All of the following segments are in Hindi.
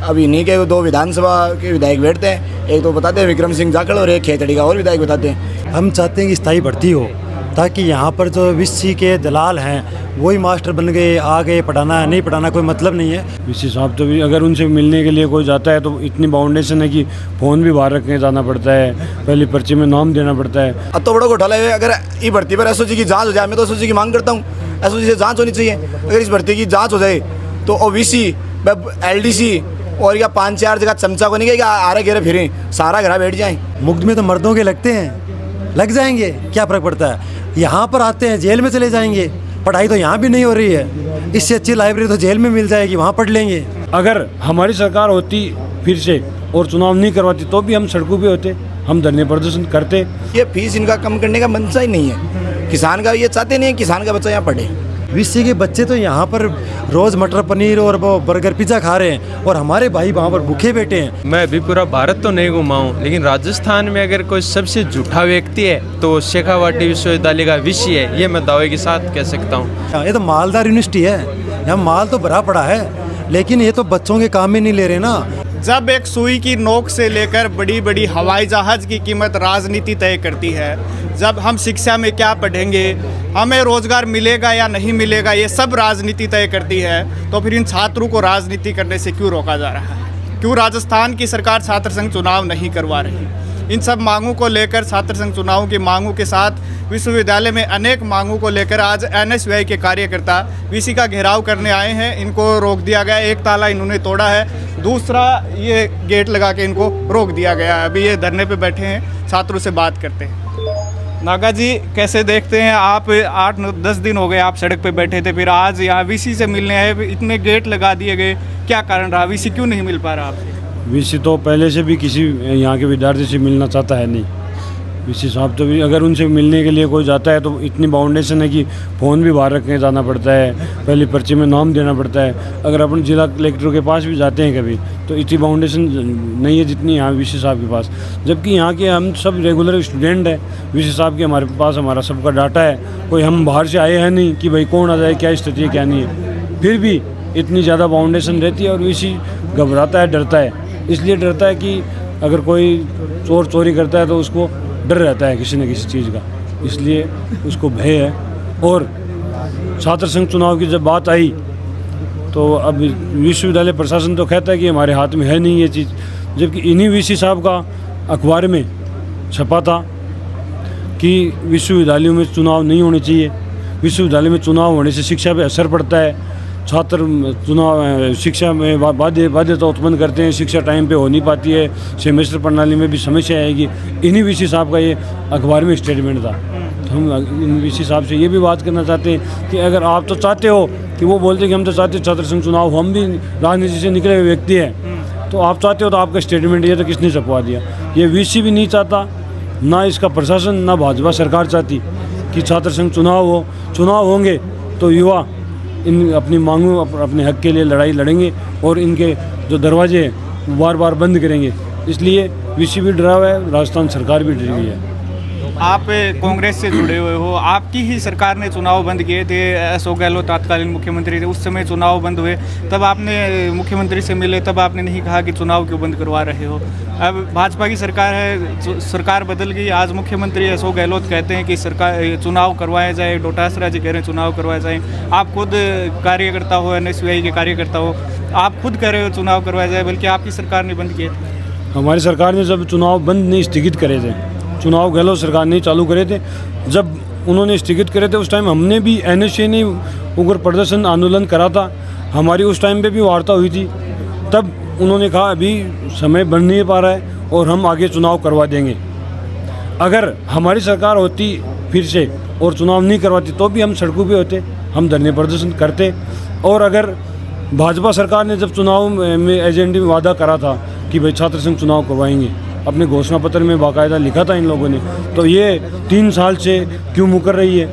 अभी इन्हीं के दो विधानसभा के विधायक बैठते हैं, एक तो बताते हैं विक्रम सिंह जाखड़ और एक खेतड़ी का और विधायक बताते हैं। हम चाहते हैं कि स्थायी भर्ती हो, ताकि यहाँ पर जो वीसी के दलाल हैं वही मास्टर बन गए, आ गए, पढ़ाना नहीं पढ़ाना कोई मतलब नहीं है। वीसी साहब तो भी अगर उनसे मिलने के लिए कोई जाता है तो इतनी बाउंडेशन है कि फ़ोन भी बाहर रख के जाना पड़ता है, पहली पर्ची में नाम देना पड़ता है। अब तो बड़ों को उठा ले, अगर ये भर्ती पर एसओजी की जांच हो जाए, मैं तो एसओजी की मांग करता हूँ, एसओजी से जांच होनी चाहिए। अगर इस भर्ती की जांच हो जाए तो ओबीसी, एलडीसी और या 5-4 जगह चमचा को नहीं कि आरे घेरे फिरें, सारा घर बैठ जाए। मुफ्त में तो मर्दों के लगते हैं, लग जाएंगे, क्या फ़र्क पड़ता है। यहाँ पर आते हैं जेल में चले जाएंगे, पढ़ाई तो यहाँ भी नहीं हो रही है, इससे अच्छी लाइब्रेरी तो जेल में मिल जाएगी, वहाँ पढ़ लेंगे। अगर हमारी सरकार होती फिर से और चुनाव नहीं करवाती तो भी हम सड़कों पे होते, हम धरने प्रदर्शन करते। ये फीस इनका कम करने का मंशा ही नहीं है, किसान का ये चाहते नहीं है किसान का बच्चा यहाँ पढ़े। वीसी के बच्चे तो यहाँ पर रोज़ मटर पनीर और वो बर्गर पिज़्ज़ा खा रहे हैं और हमारे भाई वहाँ पर भूखे बैठे हैं। मैं अभी पूरा भारत तो नहीं घुमा हूँ, लेकिन राजस्थान में अगर कोई सबसे झूठा व्यक्ति है तो शेखावाटी विश्वविद्यालय का वीसी है, ये मैं दावे के साथ कह सकता हूँ। ये तो मालदार यूनिवर्सिटी है, यहाँ माल तो भरा पड़ा है, लेकिन ये तो बच्चों के काम में नहीं ले रहे ना। जब एक सुई की नोक से लेकर बड़ी बड़ी हवाई जहाज़ की कीमत राजनीति तय करती है, जब हम शिक्षा में क्या पढ़ेंगे, हमें रोज़गार मिलेगा या नहीं मिलेगा, ये सब राजनीति तय करती है, तो फिर इन छात्रों को राजनीति करने से क्यों रोका जा रहा है? क्यों राजस्थान की सरकार छात्र संघ चुनाव नहीं करवा रही? इन सब मांगों को लेकर, छात्र संघ चुनाव की मांगों के साथ विश्वविद्यालय में अनेक मांगों को लेकर आज एनएसयूआई के कार्यकर्ता वीसी का घेराव करने आए हैं। इनको रोक दिया गया, एक ताला इन्होंने तोड़ा है, दूसरा ये गेट लगा के इनको रोक दिया गया है। अभी ये धरने पे बैठे हैं, छात्रों से बात करते हैं। नागा जी, कैसे देखते हैं आप? 8-10 दिन हो गए आप सड़क पे बैठे थे, फिर आज यहाँ वीसी से मिलने आए, इतने गेट लगा दिए गए, क्या कारण रहा? वीसी क्यों नहीं मिल पा रहा आपसे? वीसी तो पहले से भी किसी यहाँ के विद्यार्थी से मिलना चाहता है नहीं। वीसी साहब तो भी अगर उनसे मिलने के लिए कोई जाता है तो इतनी बाउंडेशन है कि फ़ोन भी बाहर रख के जाना पड़ता है, पहली पर्ची में नाम देना पड़ता है। अगर अपन जिला कलेक्टर के पास भी जाते हैं कभी तो इतनी बाउंडेशन नहीं है जितनी यहाँ वीसी साहब के पास, जबकि यहाँ के हम सब रेगुलर स्टूडेंट हैं। वीसी साहब के हमारे पास हमारा सबका डाटा है, कोई हम बाहर से आए हैं नहीं कि भाई कौन आ जाए, क्या स्थिति है क्या नहीं है। फिर भी इतनी ज़्यादा बाउंडेशन रहती है और वीसी घबराता है, डरता है। इसलिए डरता है कि अगर कोई चोर चोरी करता है तो उसको डर रहता है किसी न किसी चीज़ का, इसलिए उसको भय है। और छात्र संघ चुनाव की जब बात आई तो अब विश्वविद्यालय प्रशासन तो कहता है कि हमारे हाथ में है नहीं ये चीज़, जबकि इन्हीं वीसी साहब का अखबार में छपा था कि विश्वविद्यालयों में चुनाव नहीं होने चाहिए, विश्वविद्यालय में चुनाव होने से शिक्षा पे असर पड़ता है, छात्र चुनाव शिक्षा में बाध्यता उत्पन्न करते हैं, शिक्षा टाइम पे हो नहीं पाती है, सेमेस्टर प्रणाली में भी समस्या आएगी। इन्हीं वीसी साहब का ये अखबार में स्टेटमेंट था। तो हम इन वीसी साहब से ये भी बात करना चाहते हैं कि अगर आप तो चाहते हो कि वो बोलते हैं कि हम तो चाहते छात्र संघ चुनाव, हम भी राजनीति से निकले हुए व्यक्ति हैं, तो आप चाहते हो तो आपका स्टेटमेंट ये तो किसने छपवा दिया? ये वीसी भी नहीं चाहता, ना इसका प्रशासन, ना भाजपा सरकार चाहती कि छात्र संघ चुनाव हो। चुनाव होंगे तो युवा इन अपनी मांगों, अपने हक के लिए लड़ाई लड़ेंगे और इनके जो दरवाजे हैं बार बार बंद करेंगे। इसलिए वीसी भी डरा हुआ है, राजस्थान सरकार भी डरी हुई है। आप कांग्रेस से जुड़े हुए हो, आपकी ही सरकार ने चुनाव बंद किए थे, अशोक गहलोत तत्कालीन मुख्यमंत्री थे, उस समय चुनाव बंद हुए, तब आपने मुख्यमंत्री से मिले, तब आपने नहीं कहा कि चुनाव क्यों बंद करवा रहे हो। अब भाजपा की सरकार है, सरकार बदल गई, आज मुख्यमंत्री अशोक गहलोत कहते हैं कि सरकार चुनाव करवाया जाए, डोटासरा जी कह रहे हैं चुनाव करवाया जाए। आप खुद कार्यकर्ता हो, एनएसयूआई के कार्यकर्ता हो, आप खुद कह रहे हो चुनाव करवाया जाए, बल्कि आपकी सरकार ने बंद किए थे। हमारी सरकार ने जब चुनाव बंद नहीं स्थगित करे थे, चुनाव गहलोत सरकार ने चालू करे थे, जब उन्होंने स्थगित करे थे उस टाइम हमने भी एनएसयूआई ने उग्र प्रदर्शन आंदोलन करा था, हमारी उस टाइम पे भी वार्ता हुई थी। तब उन्होंने कहा अभी समय बन नहीं पा रहा है और हम आगे चुनाव करवा देंगे। अगर हमारी सरकार होती फिर से और चुनाव नहीं करवाती तो भी हम सड़कों पे होते, हम धरने प्रदर्शन करते। और अगर भाजपा सरकार ने जब चुनाव में एजेंडे में वादा करा था कि भाई छात्र संघ चुनाव करवाएंगे, अपने घोषणा पत्र में बाकायदा लिखा था इन लोगों ने, तो ये 3 साल से क्यों मुकर रही है?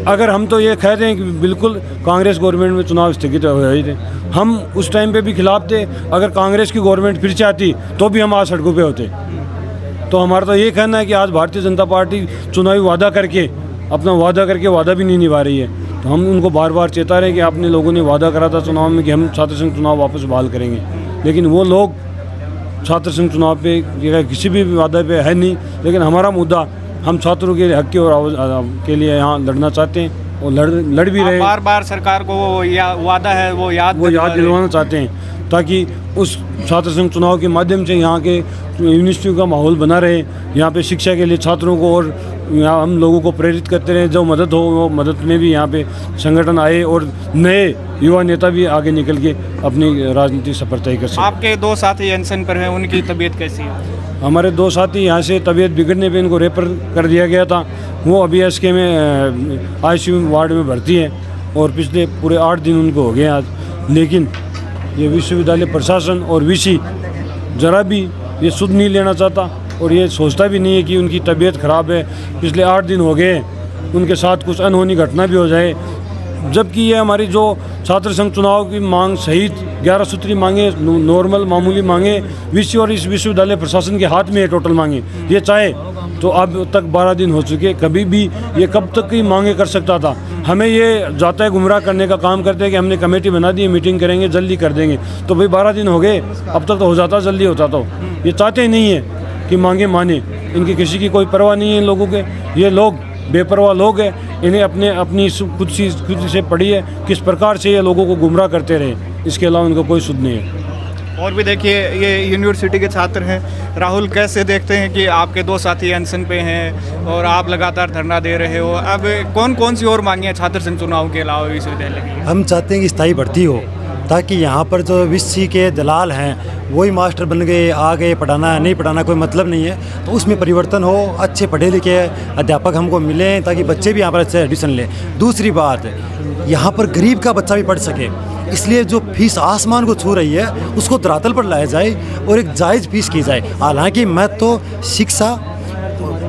अगर हम तो ये कहते हैं कि बिल्कुल कांग्रेस गवर्नमेंट में चुनाव स्थगित हो रहे थे, हम उस टाइम पे भी खिलाफ थे। अगर कांग्रेस की गवर्नमेंट फिर से आती तो भी हम आज सड़कों पे होते। तो हमारा तो ये कहना है कि आज भारतीय जनता पार्टी चुनावी वादा करके वादा भी नहीं निभा रही है। तो हम उनको बार बार चेता रहे कि आपने लोगों ने वादा करा था चुनाव में कि हम छात्र संघ चुनाव वापस बहाल करेंगे। लेकिन वो लोग छात्र संघ चुनाव पे या किसी भी वादे पे है नहीं। लेकिन हमारा मुद्दा, हम छात्रों के हक की और आवाज़ के लिए यहाँ लड़ना चाहते हैं और लड़ भी रहे। बार बार सरकार को वो वादा है वो याद दिलवाना चाहते हैं, ताकि उस छात्र संघ चुनाव के माध्यम से यहाँ के यूनिवर्सिटी का माहौल बना रहे, यहाँ पे शिक्षा के लिए छात्रों को और यहाँ हम लोगों को प्रेरित करते रहे। जो मदद हो वो मदद में भी यहाँ पे संगठन आए और नए युवा नेता भी आगे निकल के अपनी राजनीतिक सफर तय कर सकें। आपके 2 साथी अनशन पर हैं, उनकी तबीयत कैसी है? हमारे 2 साथी यहाँ से तबीयत बिगड़ने पे इनको रेफर कर दिया गया था। वो अभी एसके में आईसीयू वार्ड में भर्ती है और पिछले पूरे 8 दिन उनको हो गए आज। लेकिन ये विश्वविद्यालय प्रशासन और वीसी ज़रा भी ये सुध नहीं लेना चाहता और ये सोचता भी नहीं है कि उनकी तबीयत ख़राब है। पिछले 8 दिन हो गए, उनके साथ कुछ अनहोनी घटना भी हो जाए, जबकि ये हमारी जो छात्र संघ चुनाव की मांग सहित 11 सूत्री मांगे, नॉर्मल मामूली मांगे वीसी और इस विश्वविद्यालय प्रशासन के हाथ में है टोटल मांगे। ये चाहे तो अब तक 12 दिन हो चुके, कभी भी ये कब तक की मांगे कर सकता था। हमें ये जाता है गुमराह करने का काम करते हैं कि हमने कमेटी बना दी, मीटिंग करेंगे, जल्दी कर देंगे। तो भाई 12 दिन हो गए, अब तक तो हो जाता, जल्दी होता। तो ये चाहते ही नहीं है कि मांगे माने, इनकी किसी की कोई परवाह नहीं है इन लोगों के। ये लोग बेपरवाह लोग हैं, इन्हें अपनी खुद से पड़ी है किस प्रकार से ये लोगों को गुमराह करते रहे, इसके अलावा उनका कोई सुध नहीं है। और भी देखिए, ये यूनिवर्सिटी के छात्र हैं। राहुल, कैसे देखते हैं कि आपके 2 साथी अनशन पे हैं और आप लगातार धरना दे रहे हो? अब कौन सी और मांगे हैं छात्र संघ चुनाव के अलावा विश्वविद्यालय की? हम चाहते हैं कि स्थायी भर्ती हो, ताकि यहाँ पर जो विसी के दलाल हैं वही मास्टर बन गए, आ गए, पढ़ाना है नहीं पढ़ाना कोई मतलब नहीं है। तो उसमें परिवर्तन हो, अच्छे पढ़े लिखे अध्यापक हमको मिलें ताकि बच्चे भी यहाँ पर अच्छे एडमिशन लें। दूसरी बात, यहाँ पर गरीब का बच्चा भी पढ़ सके, इसलिए जो फीस आसमान को छू रही है उसको धरातल पर लाया जाए और एक जायज़ फीस की जाए। हालांकि मैं तो शिक्षा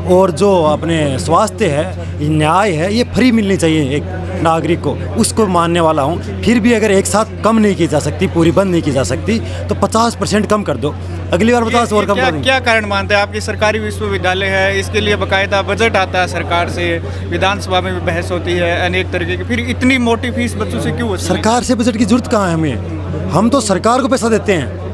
और जो अपने स्वास्थ्य है, न्याय है, ये फ्री मिलनी चाहिए एक नागरिक को, उसको मानने वाला हूँ। फिर भी अगर एक साथ कम नहीं की जा सकती, पूरी बंद नहीं की जा सकती, तो 50% कम कर दो, अगली बार 50 और कम कर देंगे। क्या कारण मानते हैं? आपकी सरकारी विश्वविद्यालय है, इसके लिए बाकायदा बजट आता है सरकार से, विधानसभा में भी बहस होती है अनेक तरीके की, फिर इतनी मोटी फीस बच्चों से क्यों? सरकार से बजट की जरूरत कहाँ है हमें? हम तो सरकार को पैसा देते हैं।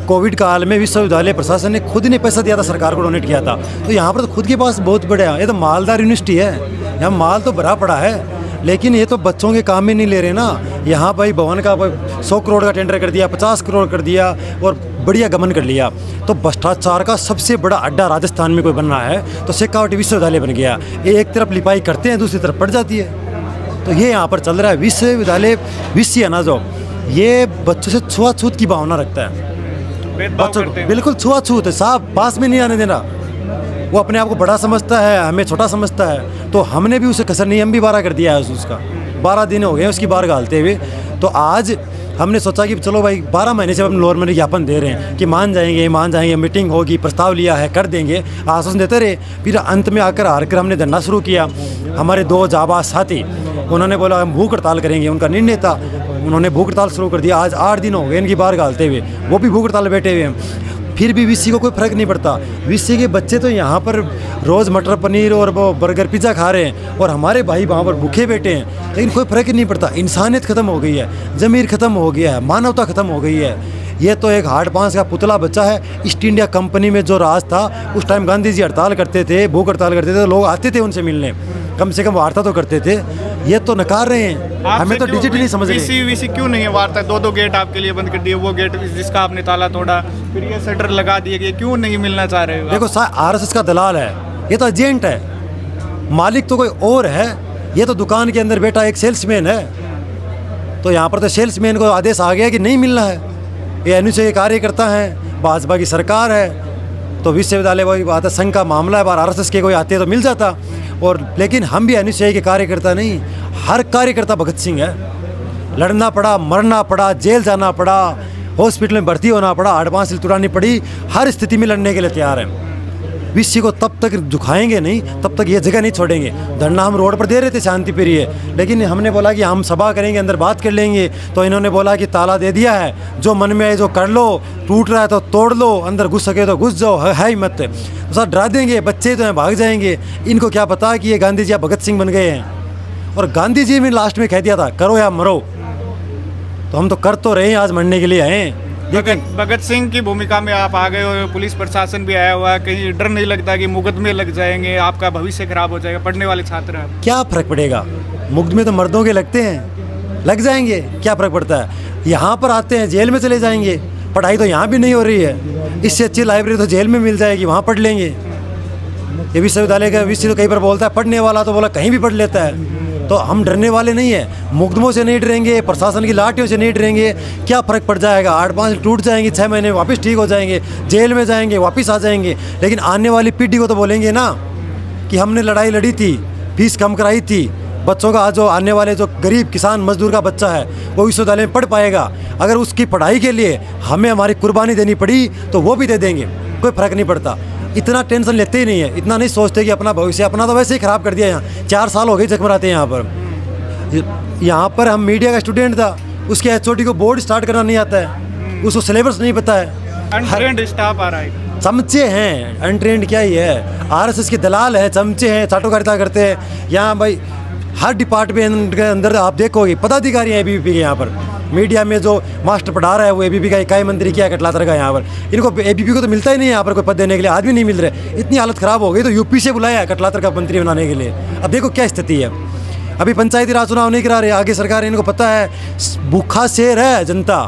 कोविड काल में विश्वविद्यालय प्रशासन ने खुद ने पैसा दिया था, सरकार को डोनेट किया था। तो यहाँ पर तो खुद के पास बहुत बड़ा, ये तो मालदार यूनिवर्सिटी है, यहाँ माल तो भरा पड़ा है, लेकिन ये तो बच्चों के काम में नहीं ले रहे ना। यहाँ भाई भवन का 100 करोड़ का टेंडर कर दिया, 50 करोड़ कर दिया और बढ़िया गमन कर लिया। तो भ्रष्टाचार का सबसे बड़ा अड्डा राजस्थान में कोई बन रहा है तो शेखावटी विश्वविद्यालय बन गया। ये एक तरफ लिपाई करते हैं, दूसरी तरफ पड़ जाती है। तो ये यहाँ पर चल रहा है। विश्वविद्यालय विषय है ना जो, ये बच्चों से छुआछूत की भावना रखता है, बच्चों बिल्कुल छुआछूत है, साहब पास में नहीं आने देना। वो अपने आप को बड़ा समझता है, हमें छोटा समझता है। तो हमने भी उसे कसर नहीं, हम भी 12 कर दिया है उसका। 12 दिन हो गए उसकी बार गालते हुए। तो आज हमने सोचा कि चलो भाई 12 महीने से हम नॉर्मली ज्ञापन दे रहे हैं कि मान जाएंगे, मीटिंग होगी, प्रस्ताव लिया है, कर देंगे, आश्वासन देते रहे। फिर अंत में आकर हार कर हमने धरना शुरू किया। हमारे 2 जाबाज साथी, उन्होंने बोला हम भूख हड़ताल करेंगे, उनका निर्णय था, उन्होंने भूख हड़ताल शुरू कर दिया। आज 8 दिन हो गए इनकी बार गालते हुए, वो भी भूख हड़ताल बैठे हुए हैं। फिर भी वीसी को कोई फ़र्क नहीं पड़ता। वीसी के बच्चे तो यहाँ पर रोज़ मटर पनीर और वो बर्गर पिज़्ज़ा खा रहे हैं और हमारे भाई वहाँ पर भूखे बैठे हैं, लेकिन कोई फ़र्क ही नहीं पड़ता। इंसानियत ख़त्म हो गई है, ज़मीर ख़त्म हो गया है, मानवता ख़त्म हो गई है। ये तो एक हार्ड पांच का पुतला बच्चा है। ईस्ट इंडिया कंपनी में जो राज था, उस टाइम गांधी जी हड़ताल करते थे, भूख हड़ताल करते थे, तो लोग आते थे उनसे मिलने, कम से कम वार्ता तो करते थे। ये तो नकार रहे हैं, हमें तो डिजिटली समझ रहे। वीसी क्यों नहीं है वार्ता? 2 गेट आपके लिए बंद कर दिए, वो गेट जिसका आपने ताला तोड़ा, फिर ये शटर लगा दिए कि क्यों नहीं मिलना चाह रहे हो? देखो आरएसएस का दलाल है, ये तो एजेंट है, मालिक तो कोई और है। ये तो दुकान के अंदर बैठा एक सेल्समैन है। तो यहाँ पर तो सेल्समैन को आदेश आ गया कि नहीं मिलना है। ये एनयूसी के कार्यकर्ता हैं, भाजपा की सरकार है, तो विश्वविद्यालय वही बात है, संघ का मामला है। बार आरएसएस के कोई आते तो मिल जाता। और लेकिन हम भी एनयूसी के कार्यकर्ता नहीं, हर कार्यकर्ता भगत सिंह है। लड़ना पड़ा, मरना पड़ा, जेल जाना पड़ा, हॉस्पिटल में भर्ती होना पड़ा, 8-5 सिल तुड़ानी पड़ी, हर स्थिति में लड़ने के लिए तैयार हैं। विषय को तब तक झुकाएंगे नहीं, तब तक ये जगह नहीं छोड़ेंगे। धरना हम रोड पर दे रहे थे शांति प्रिय, लेकिन हमने बोला कि हम सभा करेंगे, अंदर बात कर लेंगे। तो इन्होंने बोला कि ताला दे दिया है, जो मन में है जो कर लो, टूट रहा है तो तोड़ लो, अंदर घुस सके तो घुस जाओ, है ही मत। तो सर डरा देंगे, बच्चे तो हैं भाग जाएंगे। इनको क्या पता कि ये गांधी जी भगत सिंह बन गए हैं। और गांधी जी ने लास्ट में कह दिया था करो या मरो, तो हम तो कर तो रहे हैं, आज मरने के लिए आए हैं। भगत सिंह की भूमिका में आप आ गए हो, पुलिस प्रशासन भी आया हुआ है, कहीं डर नहीं लगता कि मुकदमे लग जाएंगे, आपका भविष्य खराब हो जाएगा, पढ़ने वाले छात्र हैं? क्या फ़र्क पड़ेगा? मुकदमे तो मर्दों के लगते हैं, लग जाएंगे, क्या फ़र्क पड़ता है? यहाँ पर आते हैं जेल में चले जाएंगे, पढ़ाई तो यहाँ भी नहीं हो रही है, इससे अच्छी लाइब्रेरी तो जेल में मिल जाएगी, वहाँ पढ़ लेंगे। ये विश्वविद्यालय का विषय तो कई बार बोलता है, पढ़ने वाला तो बोला कहीं भी पढ़ लेता है। तो हम डरने वाले नहीं है, मुकदमों से नहीं डरेंगे, प्रशासन की लाठियों से नहीं डरेंगे, क्या फ़र्क पड़ जाएगा? 8-5 टूट जाएंगे, 6 महीने वापस ठीक हो जाएंगे, जेल में जाएंगे, वापस आ जाएंगे। लेकिन आने वाली पीढ़ी को तो बोलेंगे ना कि हमने लड़ाई लड़ी थी, फीस कम कराई थी, बच्चों का जो आने वाले जो गरीब किसान मजदूर का बच्चा है वो विश्वविद्यालय में पढ़ पाएगा। अगर उसकी पढ़ाई के लिए हमें हमारी कुर्बानी देनी पड़ी तो वो भी दे देंगे, कोई फ़र्क नहीं पड़ता। इतना टेंशन लेते ही नहीं है, इतना नहीं सोचते कि अपना भविष्य, अपना तो वैसे ही ख़राब कर दिया। यहाँ 4 साल हो गए चकमराते हैं। यहाँ पर हम मीडिया का स्टूडेंट था, उसके HOD को बोर्ड स्टार्ट करना नहीं आता है, उसको सिलेबस नहीं पता है। अनट्रेंड स्टाफ आ रहा है, चमचे हैं, अनट्रेंड क्या ही है, RSS के दलाल हैं, चमचे हैं, चाटोकारिता करते हैं। यहाँ भाई हर डिपार्टमेंट के अंदर आप देखोगे पदाधिकारी हैं ABVP के। यहाँ पर मीडिया में जो मास्टर पढ़ा रहा है वो ABVP का इकाई मंत्री क्या कटलातर का। यहाँ पर इनको ABVP को तो मिलता ही नहीं है, यहाँ पर कोई पद देने के लिए आदमी नहीं मिल रहे। इतनी हालत ख़राब हो गई तो UP से बुलाया है कटलातर का मंत्री बनाने के लिए। अब देखो क्या स्थिति है। अभी पंचायती राज चुनाव नहीं करा रहे, आगे सरकार, इनको पता है भूखा शेर है जनता,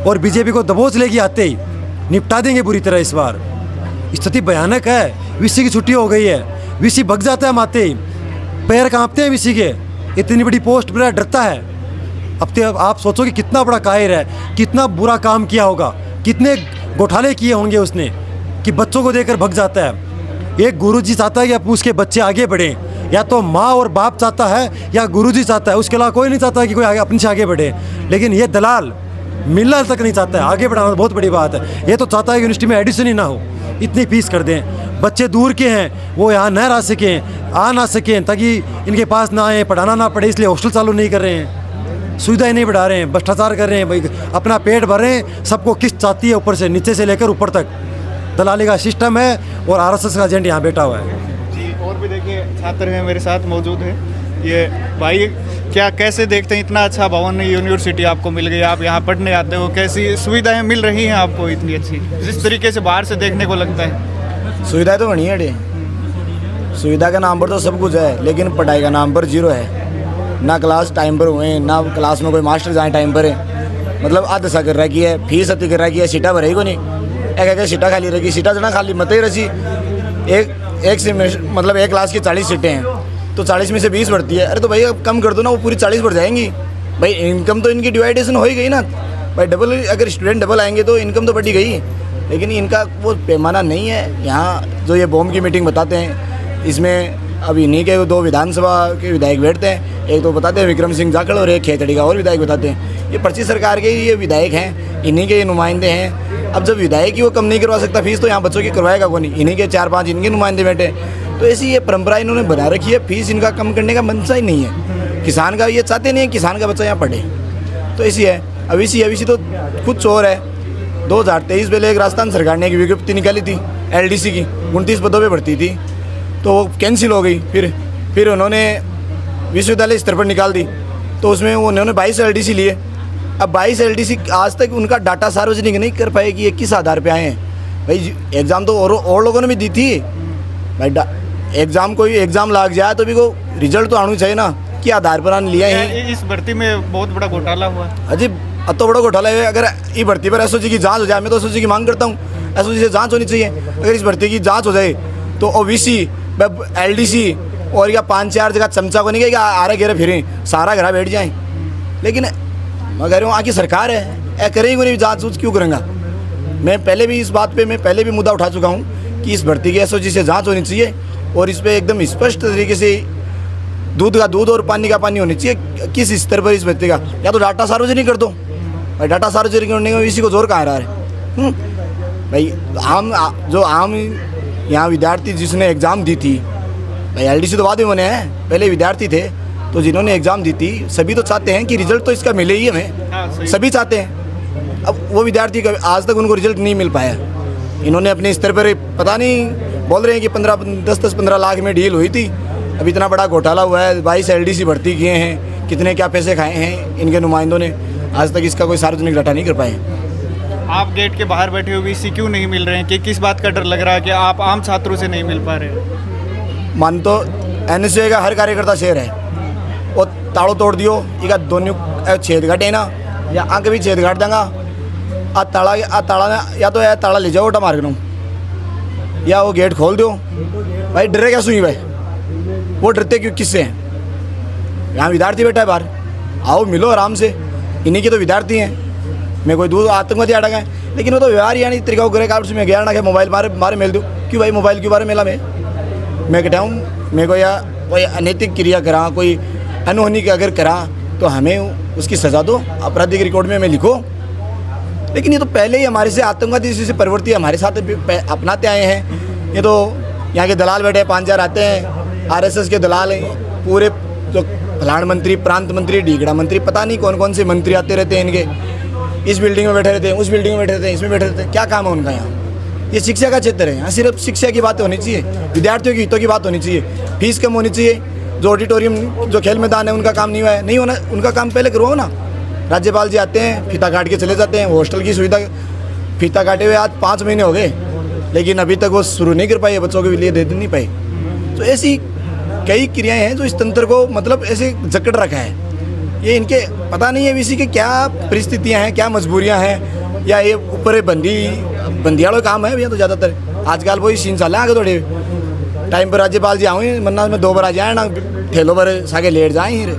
और BJP को दबोच लेगी, आते ही निपटा देंगे बुरी तरह। इस बार स्थिति भयानक है। VC की छुट्टी हो गई है, VC भग जाता है, हम आते ही पैर कांपते हैं VC के। इतनी बड़ी पोस्ट पर डरता है। अब तो आप सोचो कि कितना बड़ा कायर है, कितना बुरा काम किया होगा, कितने घोटाले किए होंगे उसने कि बच्चों को देकर भग जाता है। एक गुरुजी चाहता है कि अब उसके बच्चे आगे बढ़ें, या तो माँ और बाप चाहता है या गुरुजी चाहता है, उसके अलावा कोई नहीं चाहता कि कोई आगे अपने से आगे बढ़े। लेकिन ये दलाल मिलना तक नहीं चाहता है, आगे बढ़ाना बहुत बड़ी बात है। ये तो चाहता है कि यूनिवर्सिटी में एडिशन ही ना हो, इतनी फीस कर दें, बच्चे दूर के हैं वो यहाँ न रह सकें, आ ना सकें, ताकि इनके पास ना आए, पढ़ाना ना पड़े, इसलिए हॉस्टल चालू नहीं कर रहे हैं, सुविधाएं नहीं बढ़ा रहे हैं, भ्रष्टाचार कर रहे हैं। भाई अपना पेट भर रहे हैं, सबको किस्त चाहती है ऊपर से, नीचे से लेकर ऊपर तक दलाली का सिस्टम है, और RSS का एजेंट यहाँ बैठा हुआ है। जी, और भी देखिए छात्र हैं मेरे साथ मौजूद हैं। ये भाई क्या कैसे देखते हैं, इतना अच्छा भवन यूनिवर्सिटी आपको मिल गई, आप यहाँ पढ़ने आते हो, कैसी सुविधाएं मिल रही हैं आपको इतनी अच्छी, जिस तरीके से बाहर से देखने को लगता है? सुविधाएं तो बढ़िया है, सुविधा के नाम पर तो सब कुछ है, लेकिन पढ़ाई का नाम पर 0 है। ना क्लास टाइम पर हुए, ना क्लास में कोई मास्टर जाए टाइम पर है। मतलब आदसा कर रहा है कि है फीस अति कर रहा है कि सीटा भरेगी को नहीं, एक सीटा खाली रहेगी, सीटा जना खाली मत ही रसी। एक सेमेस्टर मतलब एक क्लास की 40 सीटें हैं, तो 40 में से 20 बढ़ती है। अरे तो भाई अब कम कर दो ना, वो पूरी 40 बढ़ जाएंगी। भाई इनकम तो इनकी डिवाइडेशन हो ही गई ना भाई, डबल, अगर स्टूडेंट डबल आएंगे तो इनकम तो बढ़ी गई, लेकिन इनका वो पैमाना नहीं है। यहाँ जो ये बॉम्ब की मीटिंग बताते हैं, इसमें अब इन्हीं के 2 विधानसभा के विधायक बैठते हैं, एक तो बताते हैं विक्रम सिंह जाखड़ और एक खेतड़ी का और विधायक बताते हैं। ये पर्ची सरकार के ये विधायक हैं, इन्हीं के ये नुमाइंदे हैं। अब जब विधायक ही वो कम नहीं करवा सकता फीस, तो यहाँ बच्चों की करवाएगा कौन? इन्हीं के 4-5 इनके नुमाइंदे बैठे। तो ऐसी ये परंपरा इन्होंने बना रखी है, फीस इनका कम करने का मनसा ही नहीं है। किसान का ये चाहते नहीं है किसान का बच्चा यहाँ पढ़े, तो ऐसी है। अब इसी तो खुद चोर है। 2023 पहले एक राजस्थान सरकार ने एक विज्ञप्ति निकाली थी LDC की, 29 पदों पे भर्ती थी, तो वो कैंसिल हो गई। फिर उन्होंने विश्वविद्यालय स्तर पर निकाल दी, तो उसमें उन्होंने 22 LDC लिए। अब 22 LDC आज तक उनका डाटा सार्वजनिक नहीं कर पाए कि ये किस आधार पे आए हैं। भाई एग्ज़ाम तो और लोगों ने भी दी थी भाई, एग्ज़ाम कोई एग्ज़ाम लग जाए तो भी को रिजल्ट तो आना चाहिए ना, कि आधार पर आने लिया है। इस भर्ती में बहुत बड़ा घोटाला हुआ है। अजी अब तो बड़ा घोटाला है। अगर ये भर्ती पर SOG की जाँच हो जाए, मैं तो SOG की मांग करता हूँ, SOG से जाँच होनी चाहिए। अगर इस भर्ती की जाँच हो जाए तो OBC LDC और या 5-4 जगह चमचा को नहीं कहेगा आरे घेरे फिरें, सारा घर बैठ जाएँ। लेकिन मगर वहाँ की सरकार है, करेंगे नहीं जाँच वूँच क्यों करेंगा? मैं पहले भी इस बात पे पहले भी मुद्दा उठा चुका हूँ कि इस भर्ती की SOG से जाँच होनी चाहिए, और इस पर एकदम स्पष्ट तरीके से दूध का दूध और पानी का पानी होनी चाहिए। किस स्तर पर इस भर्ती का, या तो डाटा सार्वजनिक कर दो भाई, डाटा सार्वजनिक करने में इसी को जोर कहाँ रहा है भाई। आम यहाँ विद्यार्थी जिसने एग्ज़ाम दी थी भाई, LDC तो बाद में बने हैं, पहले विद्यार्थी थे, तो जिन्होंने एग्ज़ाम दी थी सभी तो चाहते हैं कि रिजल्ट तो इसका मिले ही हमें, सभी चाहते हैं। अब वो विद्यार्थी का आज तक उनको रिजल्ट नहीं मिल पाया। इन्होंने अपने स्तर पर पता नहीं बोल रहे हैं कि 10-15 लाख में डील हुई थी। अब इतना बड़ा घोटाला हुआ है, 22 LDC भर्ती किए हैं, कितने क्या पैसे खाए हैं इनके नुमाइंदों ने, आज तक इसका कोई सार्वजनिक डाटा नहीं कर पाए। आप गेट के बाहर बैठे हुए वीसी क्यों नहीं मिल रहे हैं, कि किस बात का डर लग रहा है कि आप आम छात्रों से नहीं मिल पा रहे हैं? मान तो NSA का हर कार्यकर्ता शेर है, वो ताड़ो तोड़ दियो, इका दोनों छेद घटे ना या आगे भी छेद घाट देंगा। आ ताड़ा या तो ताड़ा ले जाओ उठा मार के या वो गेट खोल दो। भाई डरे क्या सुई भाई, वो डरते क्यों किससे हैं? यहाँ विद्यार्थी बैठा है बाहर, आओ मिलो आराम से, इन्हीं के तो विद्यार्थी हैं। मैं कोई दूर आतंकवादी अटक है, लेकिन वो तो व्यवहार यानी तरीका करे कार्ड में गया ना कि मोबाइल मारे मेल दूँ क्यों भाई, मोबाइल क्यों बारे मेला मैं कहता हूँ मेरे को या कोई अनैतिक क्रिया करा, कोई अनहोनी का अगर करा तो हमें उसकी सज़ा दो, आपराधिक रिकॉर्ड में हमें लिखो। लेकिन ये तो पहले ही हमारे से आतंकवादी जैसे प्रवृत्ति हमारे साथ अपनाते आए हैं। ये तो यहाँ के दलाल बैठे 5-4 आते हैं, RSS के दलाल हैं पूरे, जो फलान मंत्री, प्रांत मंत्री, ढीगड़ा मंत्री, पता नहीं कौन कौन से मंत्री आते रहते हैं इनके। इस बिल्डिंग में बैठे रहते हैं, उस बिल्डिंग में बैठे रहते हैं, इसमें बैठे रहते हैं, क्या काम है उनका यहाँ? ये शिक्षा का क्षेत्र है, यहाँ सिर्फ शिक्षा की बातें होनी चाहिए, विद्यार्थियों के हितों की बात होनी चाहिए, फीस कम होनी चाहिए। जो ऑडिटोरियम, जो खेल मैदान है उनका काम नहीं हुआ है, नहीं होना, उनका काम पहले करवाओ ना। राज्यपाल जी आते हैं, फीता काट के चले जाते हैं, हॉस्टल की सुविधा फीता काटे हुए आज 5 महीने हो गए, लेकिन अभी तक वो शुरू नहीं कर पाए, बच्चों के लिए दे नहीं पाए। तो ऐसी कई क्रियाएं हैं जो इस तंत्र को मतलब ऐसे जकड़ रखा है। ये इनके पता नहीं है वीसी के क्या परिस्थितियां हैं, क्या मजबूरियां हैं, या ये ऊपर बंदियाड़ों काम है भैया। तो ज़्यादातर आजकल वही सीन चल रहा है, आगे थोड़े टाइम पर राज्यपाल जी आए मन्ना में 2 बार आ जाए ना, ठेलों पर सागे लेट जाए,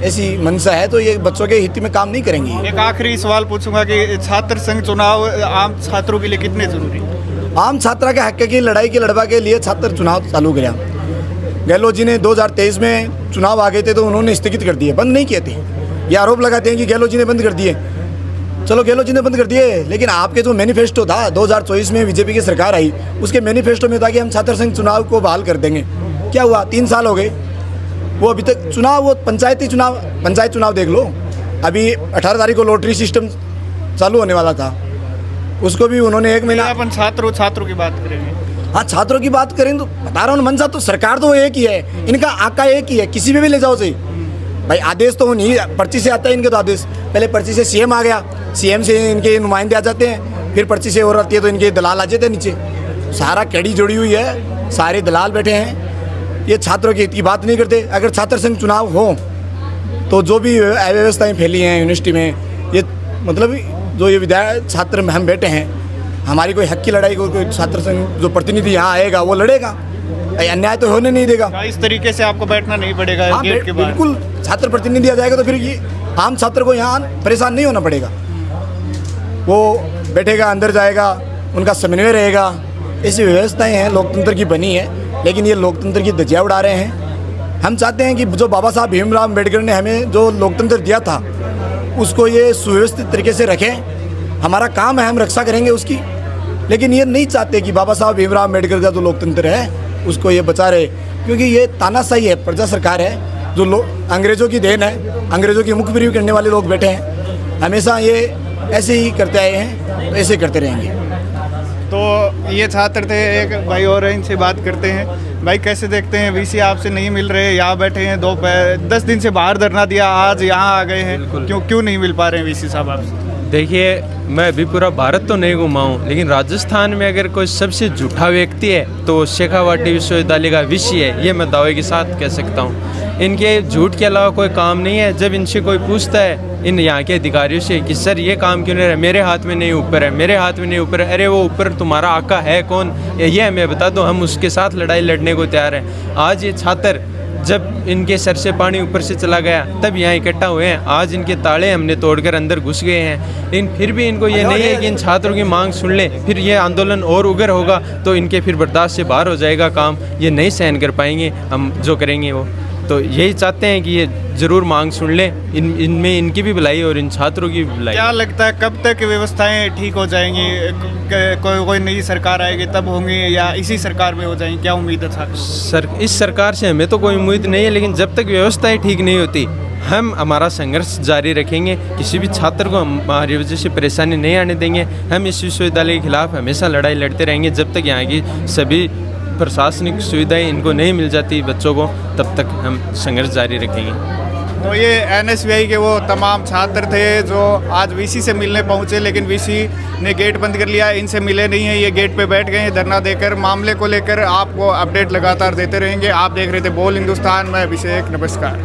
ऐसी मंशा है। तो ये बच्चों के हित में काम नहीं करेंगे। एक आखिरी सवाल पूछूंगा कि छात्र संघ चुनाव आम छात्रों के लिए कितने जरूरी है? आम छात्रा के हक की लड़ाई की लड़वा के लिए छात्र चुनाव चालू किया। गहलोत जी ने 2023 में चुनाव आ गए थे तो उन्होंने स्थगित कर दिए, बंद नहीं किए थे। ये आरोप लगाते हैं कि गहलोत जी ने बंद कर दिए। चलो गहलोत जी ने बंद कर दिए, लेकिन आपके जो मैनिफेस्टो था 2024 में बीजेपी की सरकार आई, उसके मैनिफेस्टो में था कि हम छात्र संघ चुनाव को बहाल कर देंगे। क्या हुआ? 3 साल हो गए, वो अभी तक चुनाव, वो पंचायत चुनाव देख लो, अभी 18 तारीख को लॉटरी सिस्टम चालू होने वाला था, उसको भी उन्होंने 1 महीना। अपन छात्रों की बात करेंगे। हाँ, छात्रों की बात करें तो बता रहा हूँ मनसा, तो सरकार तो एक ही है, इनका आका एक ही है, किसी पे भी ले जाओ सही भाई। आदेश तो नहीं पर्ची से आता है इनके, तो आदेश पहले पर्ची से CM आ गया, CM से इनके नुमाइंदे आ जाते हैं, फिर पर्ची से और आती है तो इनके दलाल आ जाते हैं नीचे। सारा कड़ी जुड़ी हुई है, सारे दलाल बैठे हैं, ये छात्रों की हित की बात नहीं करते। अगर छात्र संघ चुनाव हो तो जो भी अव्यवस्थाएँ फैली हैं यूनिवर्सिटी में, ये मतलब जो ये छात्र में हम बैठे हैं, हमारी कोई हक की लड़ाई कोई छात्र संघ जो प्रतिनिधि यहाँ आएगा वो लड़ेगा, अन्याय तो होने नहीं देगा। इस तरीके से आपको बैठना नहीं पड़ेगा गेट के बाहर। बिल्कुल, छात्र प्रतिनिधि आ जाएगा तो फिर ये आम छात्र को यहाँ परेशान नहीं होना पड़ेगा, वो बैठेगा, अंदर जाएगा, उनका समन्वय रहेगा। ऐसी व्यवस्थाएं हैं, लोकतंत्र की बनी है, लेकिन ये लोकतंत्र की धज्जियां उड़ा रहे हैं। हम चाहते हैं कि जो बाबा साहब भीमराव अम्बेडकर ने हमें जो लोकतंत्र दिया था उसको ये सुव्यवस्थित तरीके से रखें, हमारा काम है, हम रक्षा करेंगे उसकी। लेकिन ये नहीं चाहते कि बाबा साहब भीमराव अम्बेडकर का जो लोकतंत्र है उसको ये बचा रहे, क्योंकि ये तानाशाही है, प्रजा सरकार है, जो लोग अंग्रेज़ों की देन है, अंग्रेज़ों की मुखबिरी करने वाले लोग बैठे हैं, हमेशा ये ऐसे ही करते आए हैं, तो ऐसे करते रहेंगे। तो ये छात्र थे, एक भाई और इनसे बात करते हैं। भाई कैसे देखते हैं, वीसी आपसे नहीं मिल रहे, यहाँ बैठे हैं, 10 दिन से बाहर धरना दिया, आज यहाँ आ गए हैं, क्यों नहीं मिल पा रहे हैं वीसी साहब आपसे? देखिए, मैं अभी पूरा भारत तो नहीं घुमा हूँ, लेकिन राजस्थान में अगर कोई सबसे झूठा व्यक्ति है तो शेखावाटी विश्वविद्यालय का वीसी है, ये मैं दावे के साथ कह सकता हूँ। इनके झूठ के अलावा कोई काम नहीं है। जब इनसे कोई पूछता है इन यहाँ के अधिकारियों से कि सर ये काम क्यों नहीं रहा, मेरे हाथ में नहीं ऊपर है, मेरे हाथ में नहीं ऊपर है, अरे वो ऊपर तुम्हारा आका है कौन, ये हमें बता दो, हम उसके साथ लड़ाई लड़ने को तैयार हैं। आज ये छात्र जब इनके सर से पानी ऊपर से चला गया तब यहाँ इकट्ठा हुए हैं, आज इनके ताले हमने तोड़कर अंदर घुस गए हैं, लेकिन फिर भी इनको ये नहीं है कि इन छात्रों की मांग सुन लें, फिर ये आंदोलन और उग्र होगा तो इनके फिर बर्दाश्त से बाहर हो जाएगा काम, ये नहीं सहन कर पाएंगे हम जो करेंगे वो। तो यही चाहते हैं कि ये ज़रूर मांग सुन लें, इनमें इनकी भी भलाई और इन छात्रों की भी भलाई। क्या लगता है कब तक व्यवस्थाएं ठीक हो जाएंगी? कोई नई सरकार आएगी तब होंगी या इसी सरकार में हो जाएंगी? क्या उम्मीद है इस सरकार से हमें तो कोई उम्मीद नहीं है, लेकिन जब तक व्यवस्थाएं ठीक नहीं होती हम हमारा संघर्ष जारी रखेंगे, किसी भी छात्र को हमारी वजह से परेशानी नहीं आने देंगे। हम इस विश्वविद्यालय के खिलाफ हमेशा लड़ाई लड़ते रहेंगे जब तक यहाँ की सभी प्रशासनिक सुविधाएं इनको नहीं मिल जाती बच्चों को, तब तक हम संघर्ष जारी रखेंगे। तो ये NSVI के वो तमाम छात्र थे जो आज वीसी से मिलने पहुंचे, लेकिन वीसी ने गेट बंद कर लिया, इनसे मिले नहीं हैं, ये गेट पे बैठ गए हैं धरना देकर। मामले को लेकर आपको अपडेट लगातार देते रहेंगे। आप देख रहे थे बोल हिंदुस्तान, मैं अभिषेक, नमस्कार।